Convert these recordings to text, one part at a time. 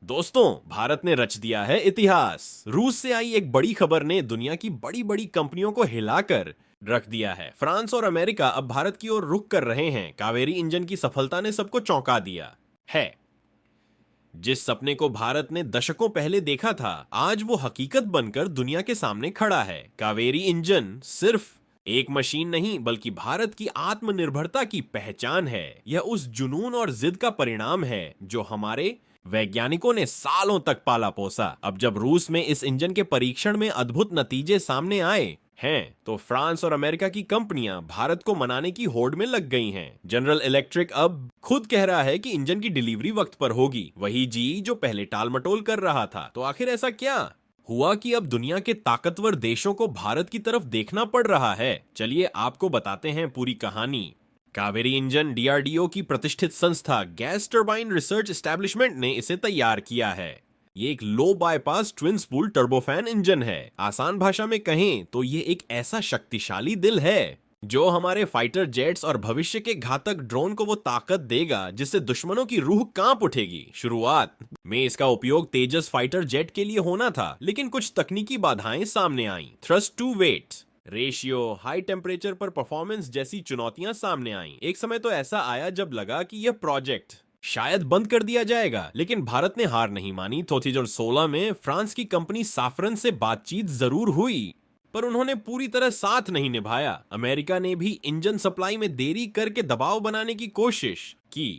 दोस्तों, भारत ने रच दिया है इतिहास। रूस से आई एक बड़ी खबर ने दुनिया की बड़ी बड़ी कंपनियों को हिलाकर रख दिया है। फ्रांस और अमेरिका अब भारत की ओर रुख कर रहे हैं। कावेरी इंजन की सफलता ने सबको चौंका दिया है। जिस सपने को भारत ने दशकों पहले देखा था, आज वो हकीकत बनकर दुनिया के सामने खड़ा है। कावेरी इंजन सिर्फ एक मशीन नहीं, बल्कि भारत की आत्मनिर्भरता की पहचान है। यह उस जुनून और जिद का परिणाम है जो हमारे वैज्ञानिकों ने सालों तक पाला पोसा। अब जब रूस में इस इंजन के परीक्षण में अद्भुत नतीजे सामने आए हैं, तो फ्रांस और अमेरिका की कंपनियां भारत को मनाने की होड़ में लग गई हैं। जनरल इलेक्ट्रिक अब खुद कह रहा है कि इंजन की डिलीवरी वक्त पर होगी। वही जी जो पहले टालमटोल कर रहा था। तो आखिर ऐसा क्या हुआ कि अब दुनिया के ताकतवर देशों को भारत की तरफ देखना पड़ रहा है? चलिए आपको बताते हैं पूरी कहानी। कावेरी इंजन डीआरडीओ की प्रतिष्ठित संस्था गैस टरबाइन रिसर्च एस्टेब्लिशमेंट ने इसे तैयार किया है। ये एक low bypass twin spool turbofan engine है। आसान भाषा में कहें तो ये एक ऐसा शक्तिशाली दिल है जो हमारे फाइटर जेट्स और भविष्य के घातक ड्रोन को वो ताकत देगा जिससे दुश्मनों की रूह कांप उठेगी। शुरुआत में इसका उपयोग तेजस फाइटर जेट के लिए होना था, लेकिन कुछ तकनीकी बाधाएं सामने आईं। Thrust to weight ratio, high temperature पर परफॉर्मेंस जैसी चुनौतियां सामने आईं। एक समय तो ऐसा आया जब लगा कि यह प्रोजेक्ट शायद बंद कर दिया जाएगा, लेकिन भारत ने हार नहीं मानी। 2016 में फ्रांस की कंपनी साफरन से बातचीत जरूर हुई, पर उन्होंने पूरी तरह साथ नहीं निभाया। अमेरिका ने भी इंजन सप्लाई में देरी करके दबाव बनाने की कोशिश की।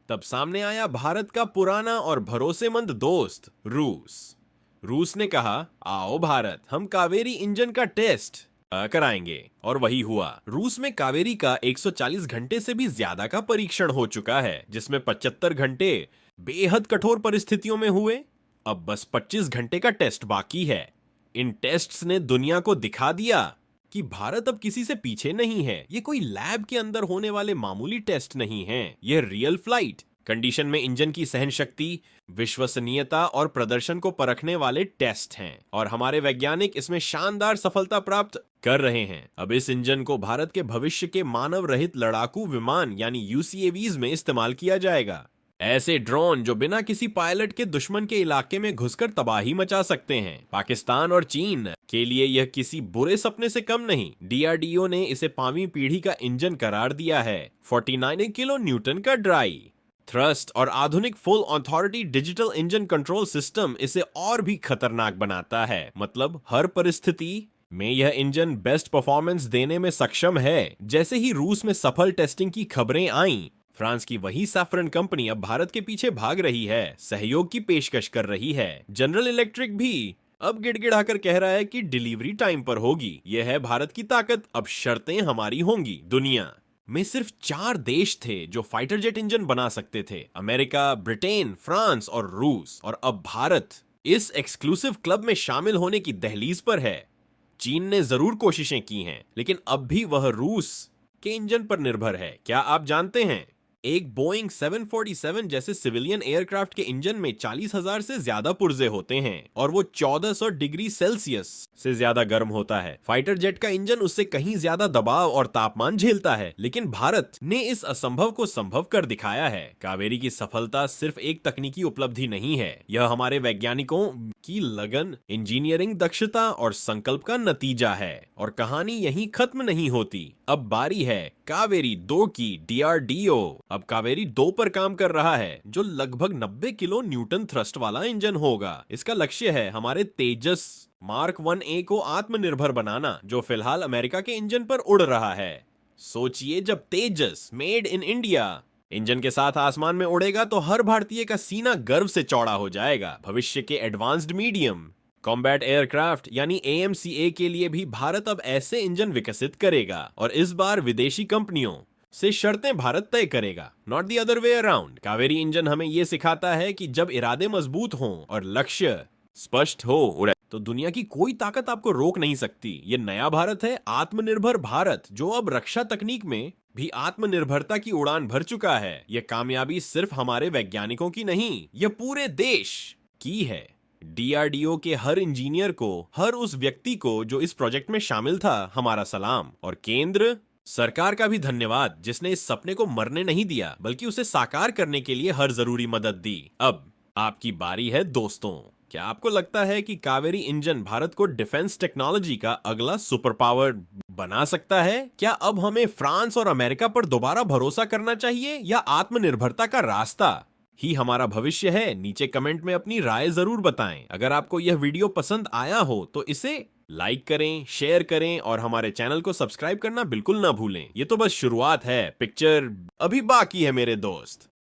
तब सामने आया भारत का पुराना और भरोसेमंद दोस्त रूस। रूस ने कहा, आओ भारत, हम कावेरी इंजन का टेस्ट कराएंगे। और वही हुआ। रूस में कावेरी का 140 घंटे से भी ज्यादा का परीक्षण हो चुका है, जिसमें 75 घंटे बेहद कठोर परिस्थितियों में हुए। अब बस 25 घंटे का टेस्ट बाकी है। इन टेस्ट्स ने दुनिया को दिखा दिया कि भारत अब किसी से पीछे नहीं है। ये कोई लैब के अंदर होने वाले मामूली टेस्ट नहीं है, यह रियल फ्लाइट कंडीशन में इंजन की सहन शक्ति, विश्वसनीयता और प्रदर्शन को परखने वाले टेस्ट हैं, और हमारे वैज्ञानिक इसमें शानदार सफलता प्राप्त कर रहे हैं। अब इस इंजन को भारत के भविष्य के मानव रहित लड़ाकू विमान यानी यूसीएवीज में इस्तेमाल किया जाएगा। ऐसे ड्रोन जो बिना किसी पायलट के दुश्मन के इलाके में घुसकर तबाही मचा सकते हैं। पाकिस्तान और चीन के लिए यह किसी बुरे सपने से कम नहीं। डीआरडीओ ने इसे 5वीं पीढ़ी का इंजन करार दिया है। 49 किलो न्यूटन का ड्राई थ्रस्ट और आधुनिक full authority digital engine control system इसे और भी खतरनाक बनाता है। मतलब हर परिस्थिति में यह इंजन बेस्ट परफॉर्मेंस देने में सक्षम है। जैसे ही रूस में सफल टेस्टिंग की खबरें आईं, फ्रांस की वही सैफरन कंपनी अब भारत के पीछे भाग रही है, सहयोग की पेशकश कर रही है। जनरल इलेक्ट्रिक भी अब गिड़गिड़ाकर कह रहा है कि डिलीवरी टाइम पर होगी। यह है भारत की ताकत, अब शर्तें हमारी होंगी। दुनिया में सिर्फ 4 देश थे जो फाइटर जेट इंजन बना सकते थे, अमेरिका, ब्रिटेन, फ्रांस और रूस। और अब भारत इस एक्सक्लूसिव क्लब में शामिल होने की दहलीज पर है। चीन ने जरूर कोशिशें की हैं, लेकिन अब भी वह रूस के इंजन पर निर्भर है। क्या आप जानते हैं, एक बोइंग 747 जैसे सिविलियन एयरक्राफ्ट के इंजन में 40,000 से ज्यादा पुर्जे होते हैं और वो 1400 डिग्री सेल्सियस से ज्यादा गर्म होता है। फाइटर जेट का इंजन उससे कहीं ज्यादा दबाव और तापमान झेलता है, लेकिन भारत ने इस असंभव को संभव कर दिखाया है। कावेरी की सफलता सिर्फ एक तकनीकी उपलब्धि नहीं है, यह हमारे वैज्ञानिकों की लगन, इंजीनियरिंग दक्षता और संकल्प का नतीजा है। और कहानी यहीं खत्म नहीं होती। अब बारी है कावेरी 2 की। डीआरडीओ अब कावेरी 2 पर काम कर रहा है, जो लगभग 90 किलो न्यूटन थ्रस्ट वाला इंजन होगा। इसका लक्ष्य है हमारे तेजस मार्क 1A को आत्मनिर्भर बनाना, जो फिलहाल अमेरिका के इंजन पर उड़ रहा है। सोचिए, जब तेजस मेड इन इंडिया इंजन के साथ आसमान में उड़ेगा तो हर भारतीय का सीना गर्व से चौड़ा हो जाएगा। भविष्य के एडवांस्ड मीडियम कॉम्बैट एयरक्राफ्ट यानी AMCA के लिए भी भारत अब ऐसे इंजन विकसित करेगा, और इस बार विदेशी कंपनियों से शर्तें भारत तय करेगा, not the other way around. Kaveri engine हमें यह सिखाता है कि जब इरादे मजबूत हों और लक्ष्य स्पष्ट हो, तो दुनिया की कोई ताकत आपको रोक नहीं सकती। ये नया भारत है, आत्मनिर्भर भारत, जो अब रक्षा तकनीक में भी आत्मनिर्भरता की उड़ान भर चुका है। यह कामयाबी सिर्फ हमारे वैज्ञानिकों की नहीं, यह पूरे देश की है। डीआरडीओ के हर इंजीनियर को, हर उस व्यक्ति को जो इस प्रोजेक्ट में शामिल था, हमारा सलाम। और केंद्र सरकार का भी धन्यवाद, जिसने इस सपने को मरने नहीं दिया, बल्कि उसे साकार करने के लिए हर जरूरी मदद दी। अब आपकी बारी है दोस्तों। क्या आपको लगता है कि कावेरी इंजन भारत को डिफेंस टेक्नोलॉजी का अगला सुपर पावर बना सकता है? क्या अब हमें फ्रांस और अमेरिका पर दोबारा भरोसा करना चाहिए या आत्मनिर्भरता का रास्ता ही हमारा भविष्य है? नीचे कमेंट में अपनी राय जरूर बताएं। अगर आपको यह वीडियो पसंद आया हो तो इसे लाइक करें, शेयर करें और हमारे चैनल को सब्सक्राइब करना बिल्कुल ना भूलें। ये तो बस शुरुआत है, पिक्चर अभी बाकी है मेरे दोस्त।